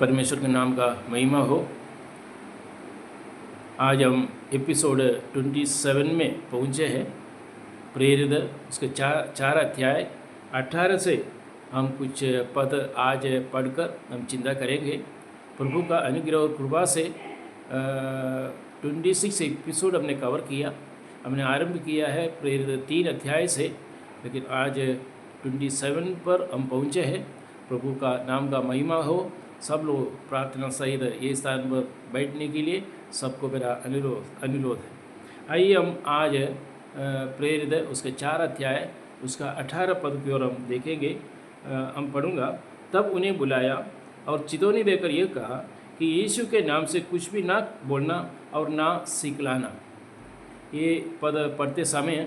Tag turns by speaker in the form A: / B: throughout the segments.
A: परमेश्वर के नाम का महिमा हो। आज हम एपिसोड 27 में पहुँचे हैं। प्रेरित उसके चार अध्याय 18 से हम कुछ पद आज पढ़कर हम चिंता करेंगे। प्रभु का अनुग्रह और कृपा से 26 एपिसोड हमने कवर किया। हमने आरंभ किया है प्रेरित 3 अध्याय से, लेकिन आज 27 पर हम पहुँचे हैं। प्रभु का नाम का महिमा हो। सब लोग प्रार्थना सहित ये स्थान पर बैठने के लिए सबको मेरा अनुरोध है। आइए हम आज प्रेरित उसके 4 अध्याय उसका 18 पद की ओर हम देखेंगे। हम पढ़ूंगा। तब उन्हें बुलाया और चितौनी देकर यह कहा कि यीशु के नाम से कुछ भी ना बोलना और ना सिखलाना। ये पद पढ़ते समय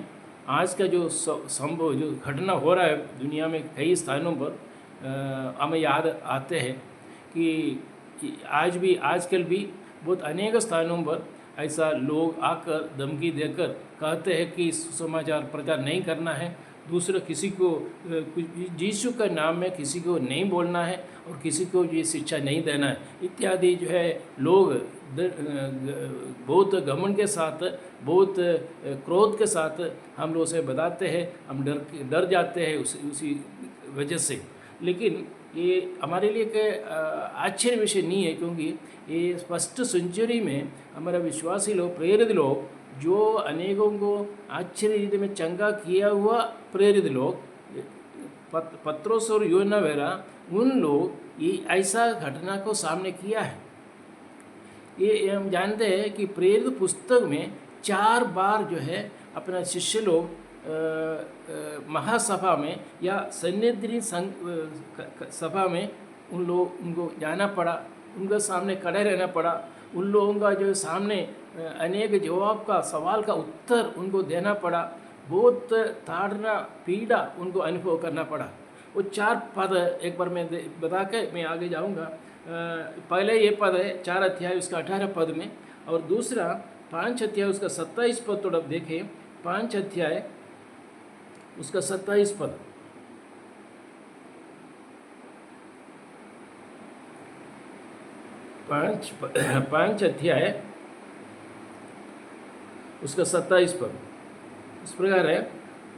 A: आज का जो संभव जो घटना हो रहा है दुनिया में कई स्थानों पर हमें याद आते हैं कि आजकल भी बहुत अनेक स्थानों पर ऐसा लोग आकर धमकी देकर कहते हैं कि सुसमाचार प्रचार नहीं करना है, दूसरे किसी को यीशु के नाम में किसी को नहीं बोलना है और किसी को ये शिक्षा नहीं देना है इत्यादि जो है लोग बहुत घमंड के साथ, बहुत क्रोध के साथ हम लोग से बताते हैं। हम डर जाते हैं उसी वजह से। लेकिन ये हमारे लिए एक आश्चर्य विषय नहीं है, क्योंकि ये फर्स्ट सेंचुरी में हमारा विश्वासी लोग, प्रेरित लोग, जो अनेकों को आश्चर्य रीति में चंगा किया हुआ प्रेरित लोग, पत्रोस और यूहन्ना वगैरह, उन लोग ये ऐसा घटना को सामने किया है। ये हम जानते हैं कि प्रेरित पुस्तक में 4 बार जो है अपना शिष्य लोग महासभा में या सन्निधि सभा में उनको जाना पड़ा, उनके सामने खड़े रहना पड़ा। उन लोगों का जो सामने अनेक जवाब का सवाल का उत्तर उनको देना पड़ा। बहुत ताड़ना पीड़ा उनको अनुभव करना पड़ा। वो 4 पद एक बार मैं बता के मैं आगे जाऊंगा। पहले ये पद है 4 अध्याय उसका 18 पद में, और दूसरा 5 अध्याय उसका 27 पद। थोड़ा देखें 5 अध्याय उसका 27 पद। पांच अध्याय उसका 27 पद इस प्रकार है।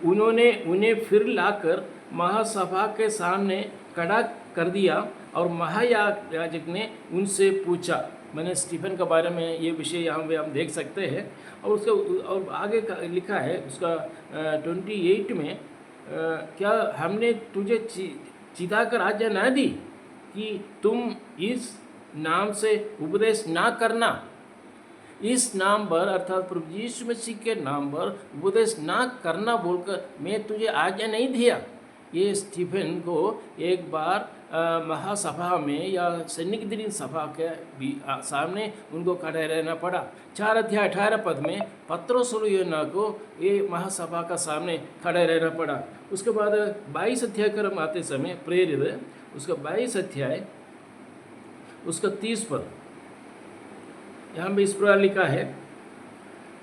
A: उन्होंने उन्हें फिर लाकर महासभा के सामने खड़ा कर दिया और महायाजक ने उनसे पूछा। मैंने स्टीफन के बारे में ये विषय यहाँ पे हम देख सकते हैं। और उसका और आगे का लिखा है उसका 28 में, क्या हमने तुझे चिताकर आज्ञा ना दी कि तुम इस नाम से उपदेश ना करना। इस नाम पर अर्थात प्रभु यीशु मसीह के नाम पर उपदेश ना करना बोलकर मैं तुझे आज्ञा नहीं दिया। ये स्टीफन को एक बार महासभा में या सन्निधि सभा के भी सामने उनको खड़े रहना पड़ा। 4 अध्याय 18 पद में पत्रोस और यूहन्ना को ये महासभा का सामने खड़े रहना पड़ा। उसके बाद 22 अध्याय कर हम आते समय प्रेरित उसका 22 अध्याय उसका 30 पद, यहाँ पे इस प्रकार लिखा है।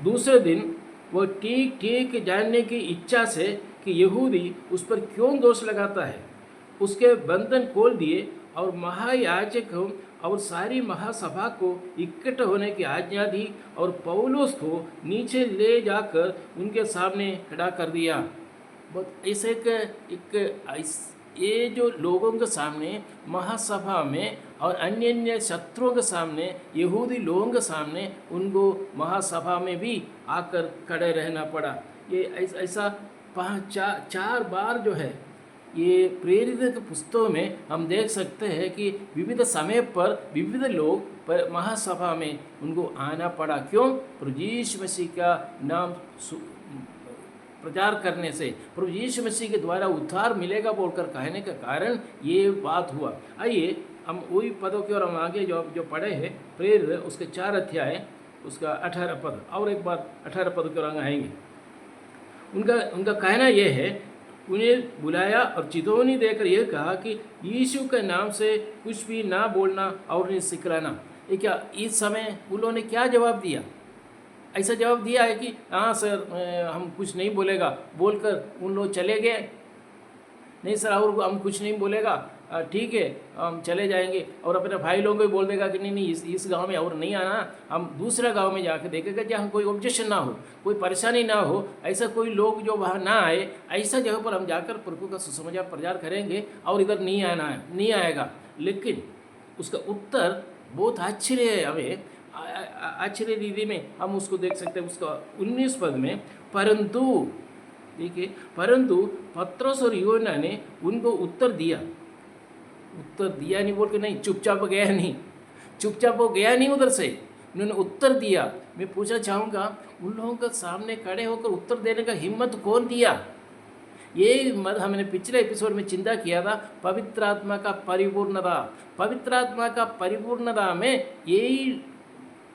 A: दूसरे दिन वह ठीक जानने की इच्छा से कि यहूदी उस पर क्यों दोष लगाता है, उसके बंधन खोल दिए और महायाजक और सारी महासभा को इकट्ठे होने की आज्ञा दी और पौलुस को नीचे ले जाकर उनके सामने खड़ा कर दिया। बहुत ऐसे ये जो लोगों के सामने महासभा में और अन्य शत्रुओं के सामने, यहूदी लोगों के सामने उनको महासभा में भी आकर खड़े रहना पड़ा। ये ऐसा 4 बार जो है ये प्रेरित पुस्तकों में हम देख सकते हैं कि विविध समय पर विविध लोग महासभा में उनको आना पड़ा। क्यों? प्रभु यीशु मसीह का नाम प्रचार करने से, प्रभु यीशु मसीह के द्वारा उद्धार मिलेगा बोलकर कहने का कारण ये बात हुआ। आइए हम वही पदों की ओर हम आगे जो पढ़े हैं प्रेरित उसके 4 अध्याय उसका 18 पद, और एक बार 18 पद की ओर आएंगे। उनका कहना यह है, उन्हें बुलाया और चितौनी देकर यह कहा कि यीशु के नाम से कुछ भी ना बोलना और नहीं सिखलाना। ये क्या इस समय उन लोगों ने क्या जवाब दिया? ऐसा जवाब दिया है कि हाँ सर हम कुछ नहीं बोलेगा बोलकर उन लोग चले गए। नहीं सर और हम कुछ नहीं बोलेगा ठीक है हम चले जाएंगे, और अपने भाई लोगों को भी बोल देगा कि नहीं नहीं इस गांव में और नहीं आना, हम दूसरा गांव में जाकर देखेगा जहाँ कोई ऑब्जेक्शन ना हो, कोई परेशानी ना हो, ऐसा कोई लोग जो वहाँ ना आए, ऐसा जगह पर हम जाकर प्रभु का सुसमाचार प्रचार करेंगे और इधर नहीं आना है, नहीं आएगा। लेकिन उसका उत्तर बहुत आश्चर्य है, हमें आश्चर्य रीति में हम उसको देख सकते हैं। उसका 19 पद में, परंतु देखिए, परंतु पत्रोस और यूहन्ना ने उनको उत्तर दिया नहीं बोल के नहीं, चुपचाप गया नहीं, चुपचाप वो गया नहीं उधर से, उन्होंने उत्तर दिया। मैं पूछना चाहूँगा, उन लोगों के सामने खड़े होकर उत्तर देने का हिम्मत कौन दिया? ये हमने पिछले एपिसोड में चिंता किया था, पवित्र आत्मा का परिपूर्णता, पवित्र आत्मा का परिपूर्णता में यही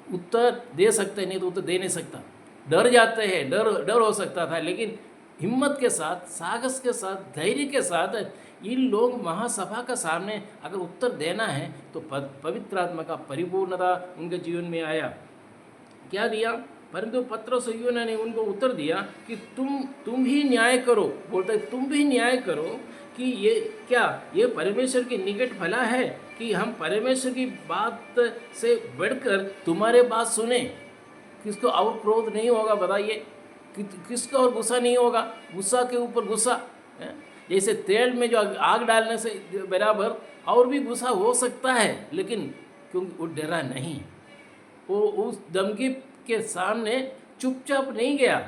A: उत्तर दे सकते, नहीं तो उत्तर दे नहीं सकता। डर जाते हैं, डर हो सकता था, लेकिन हिम्मत के साथ, साहस के साथ, धैर्य के साथ इन लोग महासभा का सामने अगर उत्तर देना है तो पवित्र आत्मा का परिपूर्णता उनके जीवन में आया। क्या दिया? परंतु पत्रोस और यूहन्ना ने उनको उत्तर दिया कि तुम ही न्याय करो, बोलता है तुम भी न्याय करो कि ये परमेश्वर की निकट भला है कि हम परमेश्वर की बात से बढ़कर तुम्हारे बात सुने। किसको और क्रोध नहीं होगा बताइए? किसका और गुस्सा नहीं होगा? गुस्सा के ऊपर गुस्सा, जैसे तेल में जो आग डालने से बराबर और भी गुस्सा हो सकता है, लेकिन क्योंकि वो डरा नहीं, वो उस धमकी के सामने चुपचाप नहीं गया।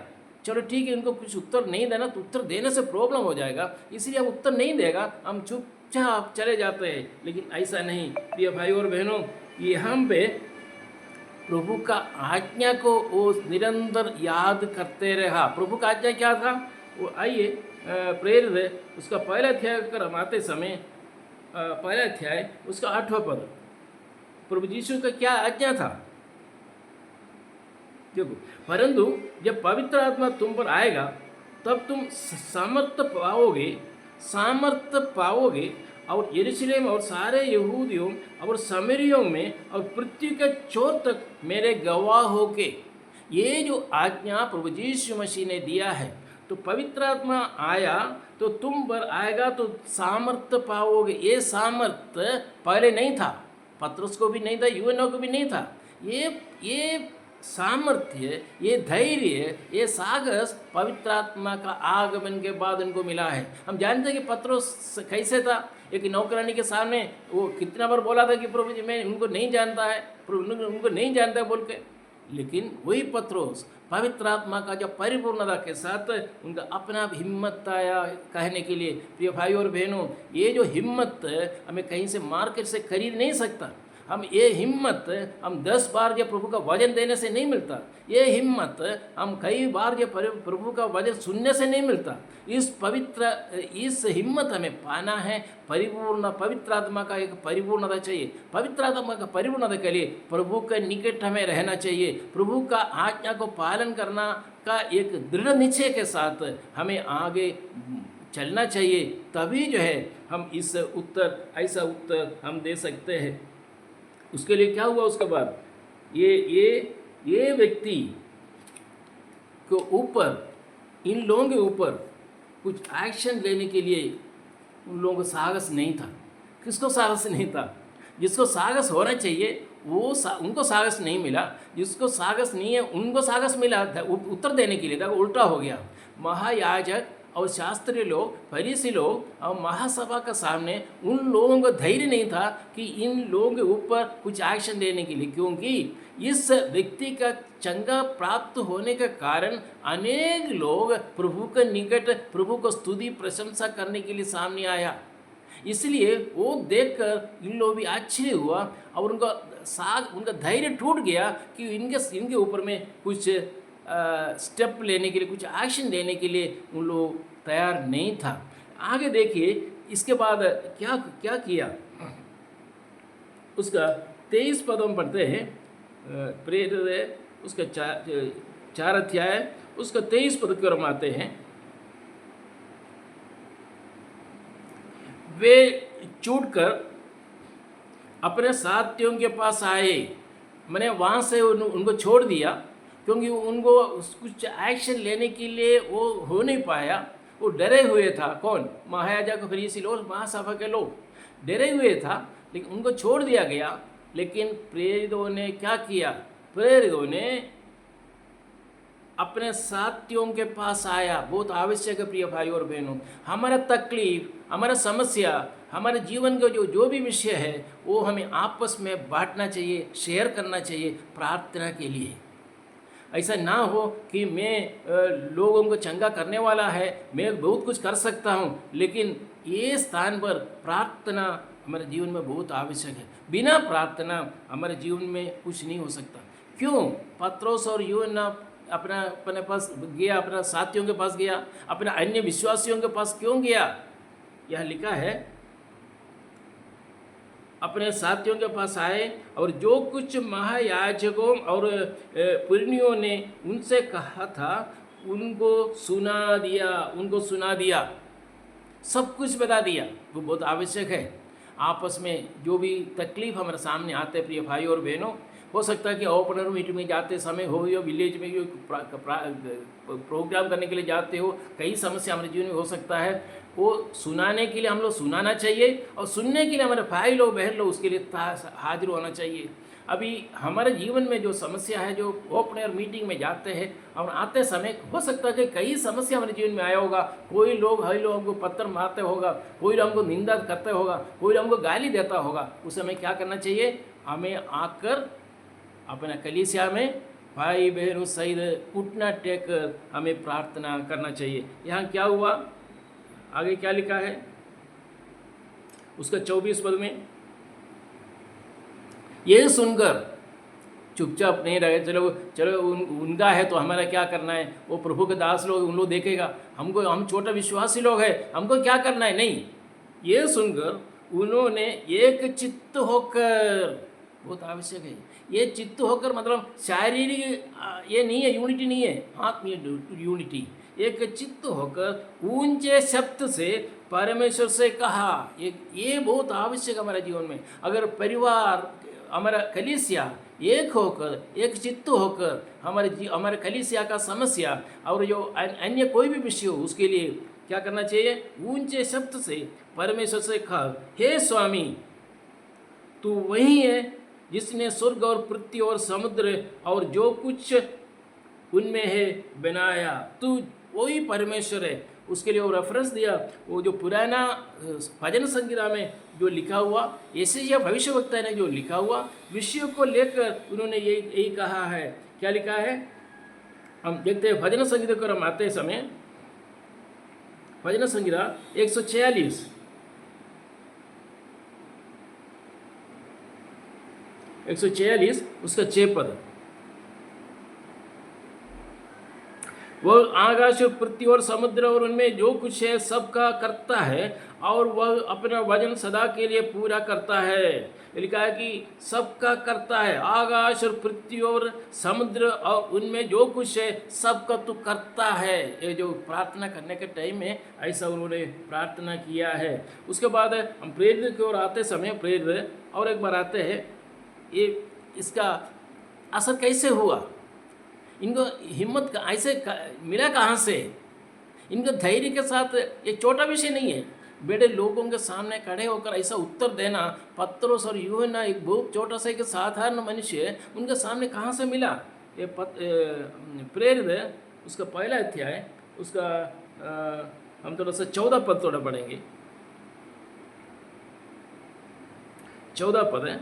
A: चलो ठीक है, इनको कुछ उत्तर नहीं देना तो उत्तर देने से प्रॉब्लम हो जाएगा, इसलिए हम उत्तर नहीं देगा, हम चुपचाप चले जाते हैं। लेकिन ऐसा नहीं, प्रिय भाई और बहनों, ये हम पे प्रभु का आज्ञा को वो निरंतर याद करते रहा। प्रभु का आज्ञा क्या था वो आइए प्रेरित उसका पहला अध्याय कर हम आते समय, पहला अध्याय उसका 8वां पद, प्रभु यीशु का क्या आज्ञा था? देखो, परंतु जब पवित्र आत्मा तुम पर आएगा तब तुम सामर्थ्य पाओगे और यरूशलेम और सारे यहूदियों और सामरियों में और पृथ्वी के छोर तक मेरे गवाह होके। ये जो आज्ञा प्रभु यीशु मसीह ने दिया है, तो पवित्र आत्मा आया तो तुम पर आएगा तो सामर्थ्य पाओगे। ये सामर्थ्य पहले नहीं था, पत्रुस को भी नहीं था, यूहन्ना को भी नहीं था। ये सामर्थ्य, ये धैर्य, ये साहस पवित्र आत्मा का आगमन के बाद उनको मिला है। हम जानते हैं कि पत्रुस कैसे था, एक नौकरानी के सामने वो कितना बार बोला था कि प्रभु जी मैं उनको नहीं जानता है, प्रभु उनको नहीं जानता है बोल के, लेकिन वही पत्रुस पवित्र आत्मा का जो परिपूर्णता के साथ उनका अपना हिम्मत आया कहने के लिए। प्रिय भाई और बहनों, ये जो हिम्मत हमें कहीं से मार्केट से खरीद नहीं सकता। हम ये हिम्मत हम 10 बार जो प्रभु का वचन देने से नहीं मिलता, ये हिम्मत हम कई बार जो प्रभु का वचन सुनने से नहीं मिलता। इस हिम्मत हमें पाना है, परिपूर्ण पवित्र आत्मा का एक परिपूर्णता चाहिए। पवित्र आत्मा का परिपूर्णता के लिए प्रभु के निकट हमें रहना चाहिए, प्रभु का आज्ञा को पालन करना का एक दृढ़ निश्चय के साथ हमें आगे चलना चाहिए। तभी जो है हम ऐसा उत्तर हम दे सकते हैं। उसके लिए क्या हुआ उसके बाद? ये व्यक्ति को ऊपर, इन लोगों के ऊपर कुछ एक्शन लेने के लिए उन लोगों को साहस नहीं था। किसको साहस नहीं था? जिसको साहस होना चाहिए उनको साहस नहीं मिला, जिसको साहस नहीं है उनको साहस मिला उत्तर देने के लिए। था उल्टा हो गया। महायाजक और शास्त्रीय लोग, फरीसी लोग और महासभा के सामने उन लोगों को धैर्य नहीं था कि इन लोगों के ऊपर कुछ एक्शन लेने के लिए, क्योंकि इस व्यक्ति का चंगा प्राप्त होने के कारण अनेक लोग प्रभु के निकट प्रभु को स्तुति प्रशंसा करने के लिए सामने आया। इसलिए वो देखकर इन लोग भी आश्चर्य हुआ और उनका धैर्य टूट गया कि इनके ऊपर में कुछ स्टेप लेने के लिए, कुछ एक्शन लेने के लिए उन लोग तैयार नहीं था। आगे देखिए इसके बाद क्या किया। उसका 23 पदों में पढ़ते हैं, प्रेरित उसका 4 अध्याय उसका 23 पद की ओर आते हैं। वे छूटकर अपने साथियों के पास आए, मैंने वहाँ से उनको छोड़ दिया क्योंकि उनको कुछ एक्शन लेने के लिए वो हो नहीं पाया, वो डरे हुए था। कौन? महायाजक, फरीसी लोग, महासभा के लोग। डरे हुए था, लेकिन उनको छोड़ दिया गया। लेकिन प्रेरितों ने क्या किया? प्रेरितों ने अपने साथियों के पास आया। बहुत आवश्यक है प्रिय भाई और बहनों, हमारा तकलीफ, हमारा समस्या, हमारे जीवन का जो भी विषय है वो हमें आपस में बांटना चाहिए, शेयर करना चाहिए प्रार्थना के लिए। ऐसा ना हो कि मैं लोगों को चंगा करने वाला है, मैं बहुत कुछ कर सकता हूँ, लेकिन ये स्थान पर प्रार्थना हमारे जीवन में बहुत आवश्यक है। बिना प्रार्थना हमारे जीवन में कुछ नहीं हो सकता। क्यों? पत्रोस और यूहन्ना अपने पास गया, अपने साथियों के पास गया, अपने अन्य विश्वासियों के पास क्यों गया? यह लिखा है, अपने साथियों के पास आए और जो कुछ महायाजकों और पुरनियों ने उनसे कहा था उनको सुना दिया, सब कुछ बता दिया। वो बहुत आवश्यक है। आपस में जो भी तकलीफ हमारे सामने आते प्रिय भाई और बहनों, हो सकता है कि ओपनर मीटिंग में जाते समय हो या विलेज में प्रोग्राम करने के लिए जाते हो, कई समस्या हमारे जीवन में हो सकता है। वो सुनाने के लिए हम लोग सुनाना चाहिए और सुनने के लिए हमारे भाई लोग बहन लोग उसके लिए हाजिर होना चाहिए। अभी हमारे जीवन में जो समस्या है, जो ओपनर मीटिंग में जाते हैं और आते समय हो सकता है कि कई समस्या हमारे जीवन में आया होगा। कोई लोग हमको पत्थर मारते होगा, कोई हमको निंदा करते होगा, कोई हमको गाली देता होगा। उस समय क्या करना चाहिए? हमें आकर अपना कलीसिया में भाई बहनों सहित घुटना टेक कर हमें प्रार्थना करना चाहिए। यहाँ क्या हुआ? आगे क्या लिखा है उसका 24 पद में, ये सुनकर चुपचाप नहीं रहे। चलो उनका है तो हमारा क्या करना है? वो प्रभु के दास लोग, उन लोग देखेगा हमको, हम छोटा विश्वासी लोग हैं, हमको क्या करना है? नहीं, ये सुनकर उन्होंने एक चित्त होकर, बहुत आवश्यक है ये चित्त होकर, मतलब शारीरिक ये नहीं है, यूनिटी नहीं है, आत्मीय यूनिटी। एक चित्त होकर ऊंचे शब्द से परमेश्वर से कहा। ये बहुत आवश्यक हमारे जीवन में। अगर परिवार, हमारा कलीसिया एक होकर, एक चित्त होकर हमारे कलीसिया का समस्या और जो अन्य कोई भी विषय हो उसके लिए क्या करना चाहिए? ऊंचे शब्द से परमेश्वर से कहा, हे स्वामी, तू वही है जिसने स्वर्ग और पृथ्वी और समुद्र और जो कुछ उनमें है बनाया। तू वही परमेश्वर है। उसके लिए वो रेफरेंस दिया, वो जो पुराना भजन संहिता में जो लिखा हुआ, यशायाह भविष्यवक्ता ने जो लिखा हुआ विषयों को लेकर उन्होंने यही कहा है। क्या लिखा है हम देखते हैं। भजन संहिता को हम आते समय, भजन संहिता 146 उसका 6 पद, वह आकाश और पृथ्वी और समुद्र और उनमें जो कुछ है सबका करता है और वह अपना वचन सदा के लिए पूरा करता है। लिखा है कि सबका करता है, आकाश और पृथ्वी और समुद्र और उनमें जो कुछ है सबका तो करता है। ये जो प्रार्थना करने के टाइम में ऐसा उन्होंने प्रार्थना किया है। उसके बाद हम प्रेरित की ओर आते समय, प्रेरित और एक बार आते हैं, ये इसका असर कैसे हुआ, इनको हिम्मत ऐसे मिला कहाँ से? इनको धैर्य के साथ, एक छोटा विषय नहीं है, बड़े लोगों के सामने खड़े होकर ऐसा उत्तर देना। पत्रोस और यूहन्ना एक बहुत छोटा सा एक साधारण मनुष्य, उनके सामने कहाँ से मिला? ये प्रेरित उसका पहला अध्याय, उसका हम थोड़ा सा 14 पद थोड़ा पढ़ेंगे। 14 पद है,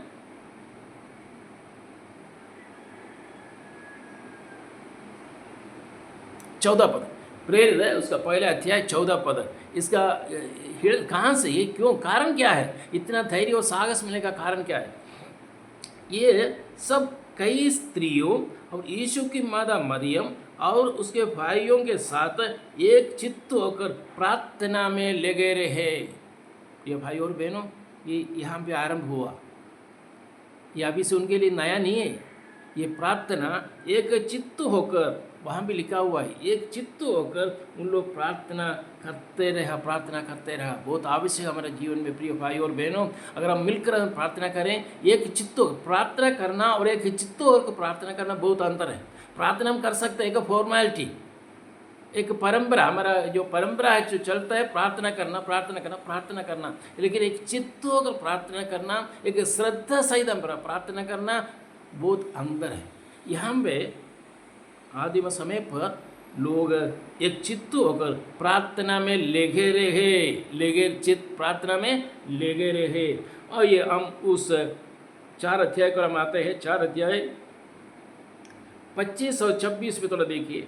A: प्रेरित है उसका पहला अध्याय 14 पद। इसका कहाँ से, ये क्यों, कारण क्या है? इतना धैर्य और साहस मिलने का कारण क्या है? ये सब कई स्त्रियों और यीशु की माता मरियम और उसके भाइयों के साथ एक चित्त होकर प्रार्थना में लगे रहे। ये भाई और बहनों, ये यहाँ पे आरंभ हुआ, ये अभी से उनके लिए नया नहीं है। ये प्रार्थना एक चित्त होकर, वहाँ भी लिखा हुआ है, एक चित्त होकर उन लोग प्रार्थना करते रहा। बहुत आवश्यक हमारे जीवन में प्रिय भाई और बहनों, अगर हम मिलकर प्रार्थना करें, एक चित्त प्रार्थना करना और एक चित्त होकर प्रार्थना करना बहुत अंतर है। प्रार्थना हम कर सकते हैं, एक फॉर्मेलिटी, एक परंपरा, हमारा जो परंपरा है जो चलता है, प्रार्थना करना प्रार्थना करना प्रार्थना करना, लेकिन एक चित्त होकर प्रार्थना करना, एक श्रद्धा सहित प्रार्थना करना बहुत अंतर है। यहाँ पे आदिम समय पर लोग एक चित्त होकर प्रार्थना में लगे चित्त प्रार्थना में लगे रहे। और ये हम उस 4 अध्याय को हम आते हैं, 4 अध्याय 25 और 26 में थोड़ा देखिए।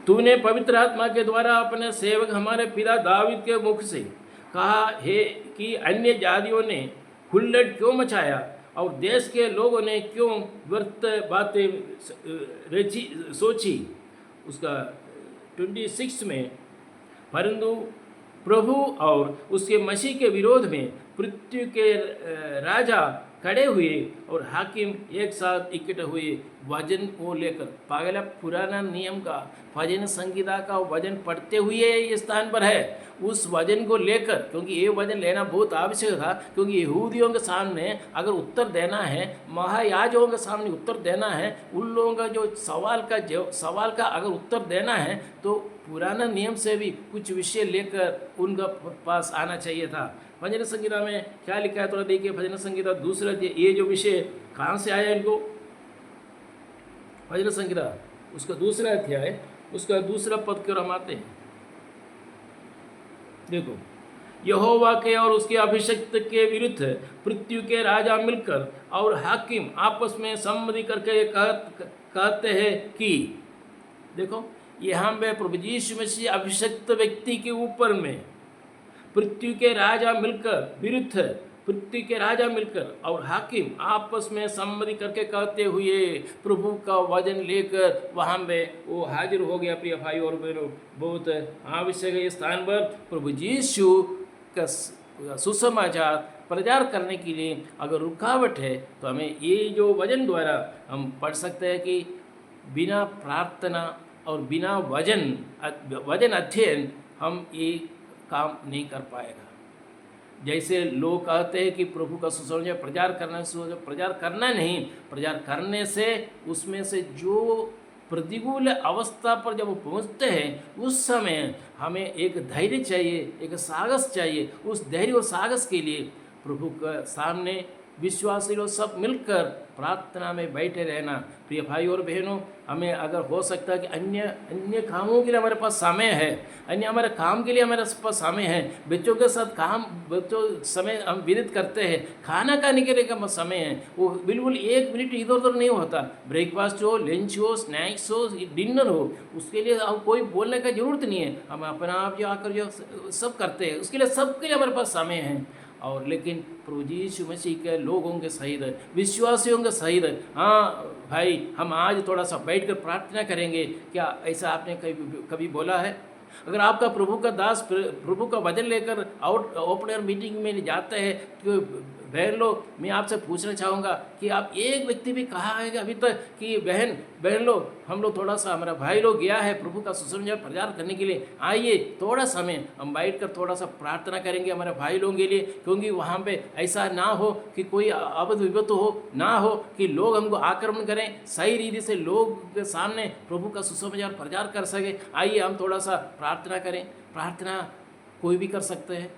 A: तूने पवित्र आत्मा के द्वारा अपने सेवक हमारे पिता दाऊद के मुख से कहा है कि अन्य जातियों ने हुल्लड़ क्यों मचाया और देश के लोगों ने क्यों व्यर्थ बातें सोची। उसका 26 में, परंतु प्रभु और उसके मसीह के विरोध में पृथ्वी के राजा खड़े हुए और हाकिम एक साथ इकट्ठे हुए वजन को लेकर। पागल पुराना नियम का भजन संगीता का वजन पढ़ते हुए इस स्थान पर है, उस वजन को लेकर, क्योंकि ये वजन लेना बहुत आवश्यक था। क्योंकि यहूदियों के सामने अगर उत्तर देना है, महायाजकों के सामने उत्तर देना है, उन लोगों का जो सवाल का अगर उत्तर देना है तो पुराना नियम से भी कुछ विषय लेकर उनका पास आना चाहिए था। भजन संगीता में क्या लिखा है थोड़ा देखिए। भजन संगीता दूसरा, ये जो विषय कहाँ से आया इनको, भजन संगीता उसका दूसरा अध्याय उसका दूसरा पद की ओर हम आते हैं। देखो, यहोवा के और उसके अभिषिक्त के विरुद्ध पृथ्वी के राजा मिलकर और हाकिम आपस में सम्मति करके कहते हैं कि, देखो यहाँ पे प्रभु यीशु मसीह अभिषिक्त व्यक्ति के ऊपर में पृथ्वी के राजा मिलकर विरुद्ध पृथ्वी के राजा मिलकर और हाकिम आपस में सम्मति करके कहते हुए प्रभु का वचन लेकर वहाँ पे वो हाजिर हो गया। प्रिय भाई और बहनों, बहुत आवश्यक है इस स्थान पर प्रभु यीशु का सुसमाचार प्रचार करने के लिए अगर रुकावट है तो हमें ये जो वचन द्वारा हम पढ़ सकते हैं कि बिना प्रार्थना और बिना वचन अध्ययन हम ये काम नहीं कर पाएगा। जैसे लोग कहते हैं कि प्रभु का सुसमाचार प्रचार करना नहीं, प्रचार करने से उसमें से जो प्रतिकूल अवस्था पर जब पहुंचते हैं उस समय हमें एक धैर्य चाहिए, एक साहस चाहिए। उस धैर्य और साहस के लिए प्रभु के सामने विश्वासी लोग सब मिलकर प्रार्थना में बैठे रहना। प्रिय भाई और बहनों, हमें अगर हो सकता है कि अन्य कामों के लिए हमारे पास समय है, अन्य हमारे काम के लिए हमारे पास समय है, बच्चों के साथ बच्चों समय हम व्यतीत करते हैं, खाना खाने के लिए का समय है, वो बिल्कुल 1 मिनट इधर उधर नहीं होता। ब्रेकफास्ट हो, लंच हो, स्नैक्स हो, डिनर हो, उसके लिए हम कोई बोलने का जरूरत नहीं है, हम अपना आप जो आकर जो सब करते हैं, उसके लिए सबके लिए हमारे पास समय है। और लेकिन प्रभु यीशु मसीह के लोगों के सहित, विश्वासियों के सहित, हाँ भाई हम आज थोड़ा सा बैठकर प्रार्थना करेंगे। क्या ऐसा आपने कभी बोला है? अगर आपका प्रभु का दास प्रभु का वचन लेकर ओपनर मीटिंग में जाते हैं तो बहन लोग, मैं आपसे पूछना चाहूँगा कि आप एक व्यक्ति भी कहा है कि अभी तक कि बहन लोग, हम लोग थोड़ा सा, हमारा भाई लोग गया है प्रभु का सुसमाचार प्रचार करने के लिए, आइए थोड़ा समय हम बैठ कर थोड़ा सा प्रार्थना करेंगे हमारे भाई लोगों के लिए। क्योंकि वहाँ पे ऐसा ना हो कि कोई आपद विपत्ति हो, ना हो कि लोग हमको आक्रमण करें, सही रीति से लोग के सामने प्रभु का सुसमाचार प्रचार कर सके। आइए हम थोड़ा सा प्रार्थना करें। प्रार्थना कोई भी कर सकते हैं,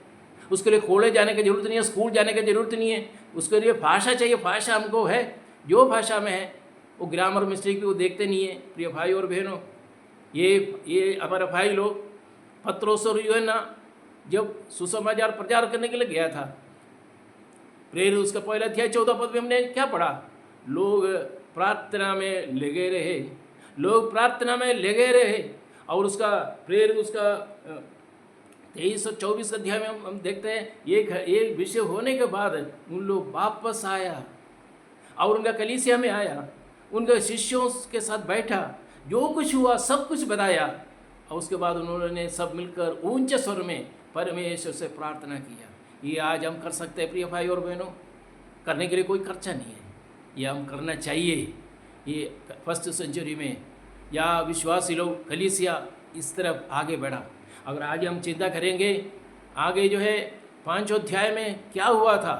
A: उसके लिए कॉलेज जाने की जरूरत नहीं है, स्कूल जाने की जरूरत नहीं है। उसके लिए भाषा चाहिए, भाषा हमको है, जो भाषा में है वो ग्रामर मिस्टेक भी वो देखते नहीं है। प्रिय भाई और बहनों, ये हमारे भाई लोग पत्रोस और यूहन्ना जब सुसमाचार प्रचार करने के लिए गया था, प्रेरित उसका पहला अध्याय 14 पद में हमने क्या पढ़ा? लोग प्रार्थना में लगे रहे, लोग प्रार्थना में लगे रहे। और उसका प्रेरित उसका 23 और 24 अध्याय में हम देखते हैं एक विषय होने के बाद उन लोग वापस आया और उनका कलीसिया में आया, उनके शिष्यों के साथ बैठा, जो कुछ हुआ सब कुछ बताया। और उसके बाद उन्होंने सब मिलकर ऊंचे स्वर में परमेश्वर से प्रार्थना किया। ये आज हम कर सकते हैं प्रिय भाई और बहनों, करने के लिए कोई खर्चा नहीं है, ये हम करना चाहिए। ये 1st सेंचुरी में या विश्वासी लोग कलीसिया इस तरफ आगे बढ़ा। अगर आज हम चिंता करेंगे आगे जो है 5 अध्याय में क्या हुआ था,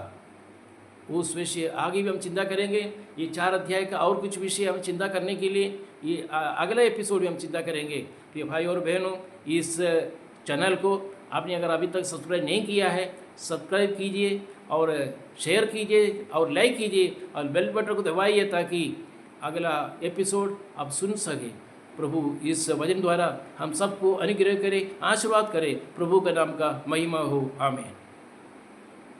A: उस विषय आगे भी हम चिंता करेंगे। ये 4 अध्याय का और कुछ विषय हम चिंता करने के लिए ये अगला एपिसोड में हम चिंता करेंगे। प्रिय भाई और बहनों, इस चैनल को आपने अगर अभी तक सब्सक्राइब नहीं किया है, सब्सक्राइब कीजिए और शेयर कीजिए और लाइक कीजिए और बेल बटन को दबाइए ताकि अगला एपिसोड आप सुन सकें। प्रभु इस वचन द्वारा हम सबको अनुग्रह करे, आशीर्वाद करे। प्रभु के नाम का महिमा हो। आमीन।